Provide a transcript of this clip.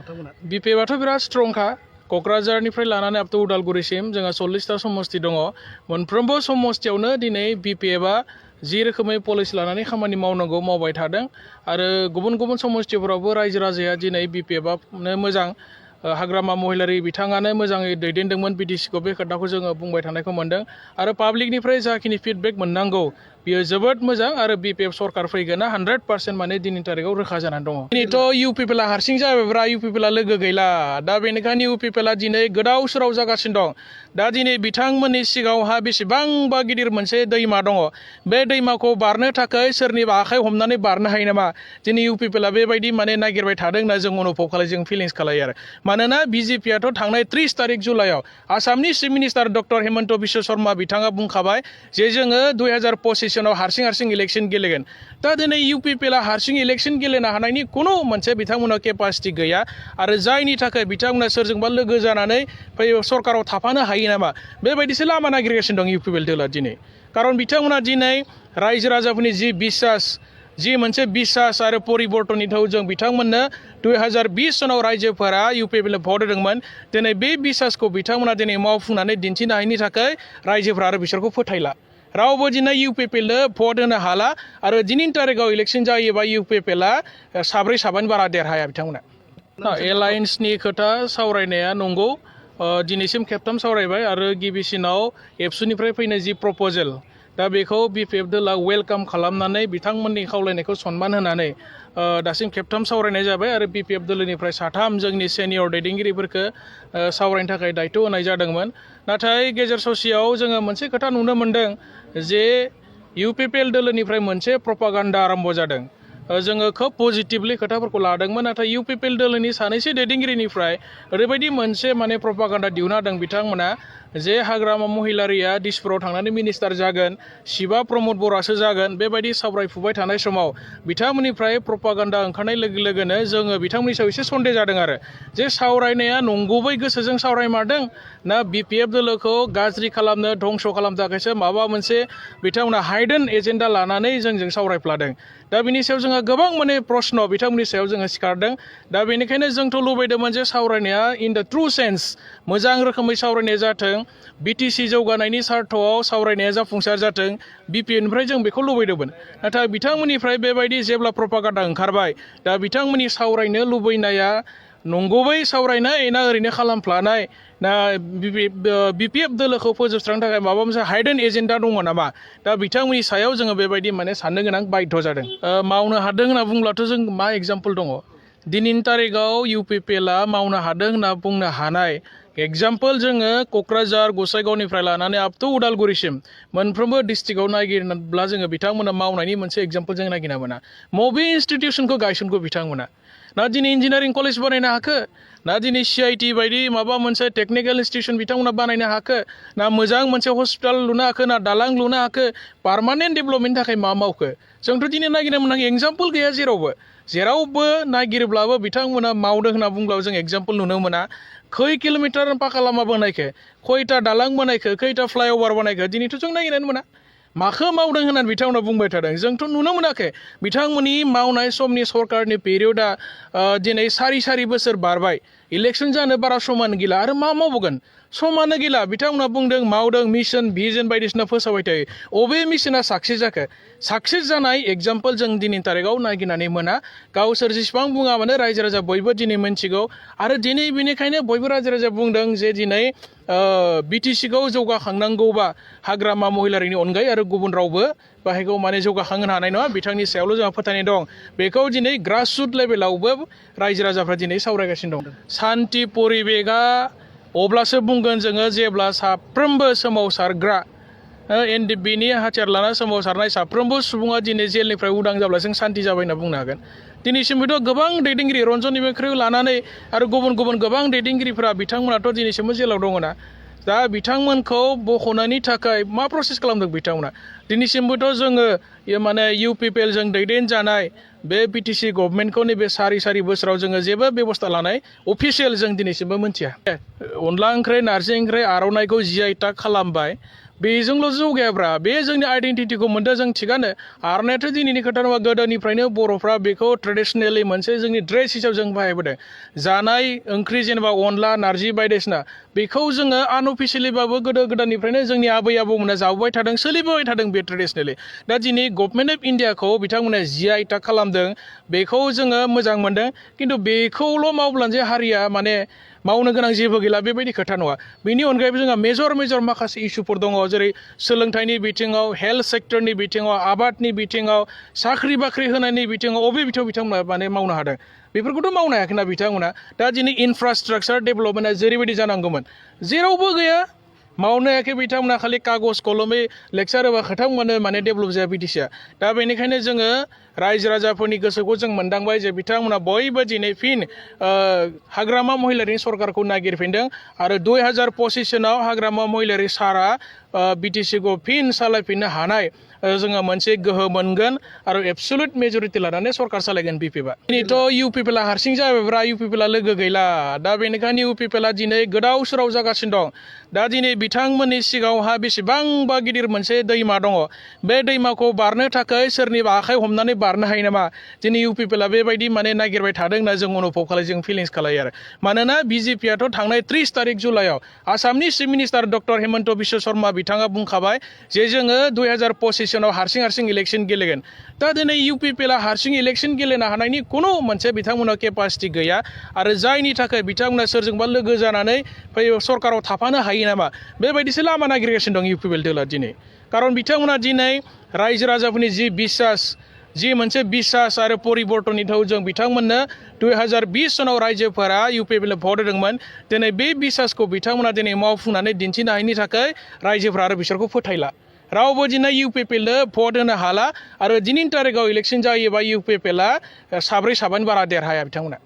बिपिएफआथ' बिराद स्ट्रंखा क'क्राझारनिफ्राय लानानै आप टु उदालगुरिसिम जोंहा 40टा समस्ति दङ मोनफ्रोमबो समस्तियावनो दिनै बिपिएफआ जि रोखोमै पलिसि लानानै खामानि मावनांगौ मावबाय थादों आरो गुबुन गुबुन समस्तिफोरावबो रायजो राजाया दिनै बिपिएफआनो मोजां हाग्रामा महिलारि बिथाङानो मोजाङै दैदेनदोंमोन बिटिसिखौ बे खोथाखौ जोङो बुंबाय थानायखौ मोनदों आरो पाब्लिकनिफ्राय जाखिनि फिडबेक मोननांगौ बियो जोबोद मोजां आरो बिपिएफ सरकार फैगोना 100% माने दिनैनि तारिखाव रोखा जानानै दङ दिनैथ' UPPL हारसिं जाबायब्रा UPPL लोगो गैला दा बेनिखायनो UPPL दिनै गोदाव सोराव जागासिनो दं दा दिनै बिथांमोननि सिगाङावहा बेसेबांबा गिदिर मोनसे दैमा दङ बे दैमाखौ बारनो थाखाय सोरनिबा आखाइ हमनानै बारनो हायो नामा दिनै UPPL बेबायदि माने नागिरबाय थादों होनना जों अनुभव खालायो जों फिलिंस खालायो आरो मानोना बिजेपियाथ' थांनाय 30 तारिख जुलाइआव आसामनि chief minister doctor Hemant Biswa Sharma बिथाङा बुंखाबाय जे जोङो 2025 हारसिं इलेक्शन गेलेगोन दा दिनै UPPL हारसिं इलेक्शन गेलेनो हानायनि कुनु मोनसे बिथांमोना केपासिटि गैया आरो जायनि थाखाय बिथांमोना सोरजोंबा लोगो जानानै सरकाराव थाफानो हायो नामा बेबायदिसो लामा नागिरगासिनो दं UPPL दोला दिनै खारन बिथांमोना दिनै रायजो राजाफोरनि जि बिश्वास जि मोनसे बिश्वास आरो परिबर्तननि थाव जों बिथांमोननो 2020 सनाव रायजोफोरा UPPL भट होदोंमोन दिनै बे बिश्वासखौ बिथांमोना दिनै मावफुंनानै दिन्थिनो हायैनि थाखाय रायजोफोरा आरो बिसोरखौ फोथायला रावबो दिनै UPPL भट होनो हाला आरो दिनैनि तारिखाव इलेक्शन जायोबा UPPL साब्रै साबानि बारा देरहाया बिथांमोना एलायन्सनि खोथा सावरायनाया नंगौ दिनैसिम खेबथाम सावरायबाय आरो गिबिसिनाव एबसुनिफ्राय फैनाय जि प्रप'जेल दा बेखौ बिपिएफ दोला वेलकाम खालामनानै बिथांमोननि खावलायनायखौ सनमान होनानै दासिम खेबथाम सावरायनाय जाबाय आरो बिपिएफ दोलोनिफ्राय साथाम जोंनि सेनियर दैदेनगिरिफोरखौ सावरायनो थाखाय दायथ' होनाय जादोंमोन नाथाय गेजेर ससेयाव जोङो मोनसे खोथा नुनो मोनदों जे UPPL दोलोनिफ्राय मोनसे प्रपागान्डा आरम्भ जादों जोङो खोब पजिटिभलि खोथाफोरखौ लादोंमोन नाथाय UPPL दोलोनि सानैसो दैदेनगिरिनिफ्राय ओरैबायदि मोनसे माने प्रपागान्डा दिहुनना होदों बिथांमोना जे हाग्रामा महिलारिया दिसपुराव थांनानै मिनिस्टार जागोन शिबा प्रमद बर'आसो जागोन बेबायदि सावरायफुबाय थानाय समाव बिथांमोननिफ्राय प्रपागान्डा ओंखारनाय लोगो लोगोनो जोङो बिथांमोननि सायाव एसे सन्देह जादों आरो जे सावरायनाया नंगुबै गोसोजों सावरायमारदों ना बिपिएफ दोलोखौ गाज्रि खालामनो धंस' खालामनो थाखायसो माबा मोनसे बिथांमोना हाइडेन एजेन्डा लानानै जोंजों सावरायफ्लादों दा बिनि सायाव जोंहा गोबां माने प्रश्न बिथांमोननि सायाव जोङो सिखारदों दा बेनिखायनो जोंथ' लुबैदोंमोन जे सावरायनाया इन द ट्रु सेन्स मोजां रोखोमै सावरायनाय जाथों बिटिसि जौगानायनि सार्थआव सावरायनाया जाफुंसार जाथों बिपिएफनिफ्राय जों बेखौ लुबैदोंमोन नाथाय बिथांमोननिफ्राय बेबायदि जेब्ला प्रपागान्डा ओंखारबाय दा बिथांमोननि सावरायनो लुबैनाया नंगुबै सावरायनाय ना ओरैनो खालामफ्लानाय ना बिपिएफ दोलोखौ फोजोबस्रांनो थाखाय माबा मोनसे हाइडेन एजेन्डा दङ नामा दा बिथांमोननि सायाव जोङो बेबायदि माने साननो गोनां बाध्य जादों मावनो हादों होनना बुंब्लाथ' जों मा एग्जाम्पल दङ दिनैनि तारिखाव UPPL मावनो हादों होनना बुंनो हानाय एग्जाम्पल जोङो क'क्राझार गसाइगावनिफ्राय लानानै आप टु उदालगुरिसिम मोनफ्रोमबो डिस्ट्रिक्टआव नागिरब्ला जोङो बिथांमोना मावनायनि मोनसे एग्जाम्पल जों नागिरना मोना मबे इन्स्टिटिउसनखौ गायसनखौ बिथांमोना ना दिनै इन्जिनियारिं कलेज बानायनो हाखो ना दिनै CIT बायदि माबा मोनसे टेक्निकेल इन्स्टिटिउसन बिथांमोना बानायनो हाखो ना मोजां मोनसे हस्पिटाल लुनो हाखो ना दालां लुनो हाखो पार्मानेन्ट डेभेलपमेन्टनि थाखाय मा मावखो जोंथ' दिनै नागिरनो मोनाखै एग्जाम्पल गैया जेरावबो नागिरोब्लाबो बिथांमोना मावदों होनना बुंब्लाबो जों एग्जाम्पल नुनो मोना खै किल'मिटार पाका लामा बानायखो खयथा दालां बानायखो खैथा फ्लाइअभार बानायखो दिनैथ' जों नागिरनानै मोना माखौ मावदों होननानै बिथांमोना बुंबाय थादों जोंथ' नुनो मोनाखै बिथांमोननि मावनाय समनि सरकारनि पिरियडआ दिनै सारि बोसोर बारबाय इलेक्शन जानो बारा समानो गैला आरो मा मावबोगोन समानो गैला बिथांमोना बुंदों मावदों मिशन भिजन बायदिसिना फोसावबाय थायो अबे मिशना साक्सेस जाखो साक्सेस जानाय एग्जाम्पल जों दिनैनि तारिखाव नागिरनानै मोना गावसोर जेसेबां बुङा मानो रायजो राजा बयबो दिनै मोनथिगौ आरो दिनै बेनिखायनो बयबो रायजो राजा बुंदों जे दिनै बिटिसिखौ जौगाखांनांगौबा हाग्रामा महिलारिनि अनगायै आरो गुबुन रावबो बाहायखौ माने जौगाखांहोनो हानाय नङा बिथांनि सायावल' जोंहा फोथायनाय दं बेखौ दिनै ग्रासरुट लेभेलावबो रायजो राजाफ्रा दिनै सावरायगासिनो दं सान्ति परिबेगा अब्लासो बुंगोन जोङो जेब्ला साफ्रोमबो सोमावसारग्रा NDBनि हाथियार लाना सोमावसारनाय साफ्रोमबो सुबुङा दिनै जेलनिफ्राय उदां जाब्ला जों सान्ति जाबाय होनना बुंनो हागोन दिनैसिमबोथ' गोबां दैदेनगिरि रन्जन निमेख्रिखौ लानानै आरो गुबुन गोबां दैदेनगिरिफोरा बिथांमोनाथ' दिनैसिमबो जेलाव दङना दा बिथांमोनखौ बख'नायनि थाखाय मा प्रसेस खालामदों बिथांमोना दिनैसिमबोथ' जोङो माने UPPL जों दैदेनजानाय बे बिटिसि गभर्नमेन्टखौ नैबे सारि बोसोराव जोङो जेबो बेबस्था लानाय अफिसियेल जों दिनैसिमबो मोनथिया अनला ओंख्रि नारजि ओंख्रि आर'नाइखौ GI टेग खालामबाय बेजोंल' जौगायाब्रा बे जोंनि आइडेन्टिटिखौ मोनदों जों थिगानो आर'नायाथ' दिनैनि खोथा नङा गोदोनिफ्रायनो बर'फ्रा बेखौ ट्रेडिसनेलि मोनसे जोंनि ड्रेस हिसाबै जों बाहायबोदों जानाय ओंख्रि जेनेबा अनला नारजि बायदिसिना बेखौ जोङो आनअफिसियेलिबाबो गोदो गोदायनिफ्रायनो जोंनि आबै आबौमोना जाबोबाय थादों सोलिबोबाय थादों बे ट्रेडिसनेलि दा दिनै गभर्नमेन्ट अफ इन्डियाखौ बिथांमोना GI टेग खालामदों बेखौ जोङो मोजां मोनदों खिन्थु बेखौल' मावब्लानो जे हारिया माने मावनो गोनां जेबो गैला बेबायदि खोथा नङा बेनि अनगायैबो जोंहा मेजर माखासे इस्युफोर दङ जेरै सोलोंथाइनि बिथिङाव हेल्थ सेक्टरनि बिथिङाव आबादनि बिथिङाव साख्रि बाख्रि होनायनि बिथिङाव अबे बिथिङाव बिथांमोना माने मावनो हादों बेफोरखौथ' मावनो हायाखैना बिथांमोना दा दिनै इनफ्रास्ट्राक्चार डेभेलपमेन्टआ जेरैबायदि जानांगौमोन जेरावबो गैया मावनो हायाखै बिथांमोना खालि कागज कलमै लेक्सार होबा खोथा मोनो माने डेभेलप जाया बिटिसिआ दा बेनिखायनो जोङो रायजो राजाफोरनि गोसोखौ जों मोनदांबाय जे बिथांमोना बयबो दिनै फिन हाग्रामा महिलारिनि सरकारखौ नागिरफिनदों आरो 2025 सनाव हाग्रामा महिलारि सारा बिटिसिखौ फिन सालायफिननो हानाय जोङो मोनसे गोहो मोनगोन आरो एबसुलुट मेजरिटि लानानै सरकार सालायगोन UPPLआ दिनैथ' UPPLआ हारसिं जाबायब्रा UPPLआ लोगो गैला दा बेनिखायनो UPPLआ दिनै गोदाव सोराव जागासिनो दं दा दिनै बिथांमोननि सिगाङावहा बेसेबांबा गिदिर मोनसे दैमा दङ बे दैमाखौ बारनो थाखाय सोरनिबा आखाइ हमनानै बारनो हायो नामा दिनै UPPLआ बेबायदि माने नागिरबाय थादों होनना जों अनुभव खालाय जों फिलिंस खालायो आरो मानोना BJPआथ' थांनाय 30 तारिख जुलाइआव आसामनि chief minister doctor Hemant Biswa Sharma बिथाङा बुंखाबाय जे जोङो 2025 सनाव हारसिं इलेक्सन गेलेगोन दा दिनै UPPLआ हारसिं इलेक्सन गेलेनो हानायनि खुनु मोनसे बिथांमोनाव केपासिटि गैया आरो जायनि थाखाय बिथांमोना सोरजोंबा लोगो जानानै सरकाराव थाफानो हायो नामा बेबायदिसो लामा नागिरगासिनो दं UPPL दला दिनै खारन बिथांमोना दिनै रायजो राजाफोरनि जि बिश्वास जि मोनसे बिश्वास आरो परिबर्तननि थौजों बिथांमोननो 2020 सनाव रायजोफोरा UPPL भट होदोंमोन दिनै बे बिश्वासखौ बिथांमोना दिनै मावफुंनानै दिन्थिनो हायैनि थाखाय रायजोफोरा आरो बिसोरखौ फोथायला रावबो दिनै UPPLनो भट होनो हाला आरो दिनैनि तारिखाव इलेक्सन जायोबा UPPLआ 7 बारा देरहाया बिथांमोना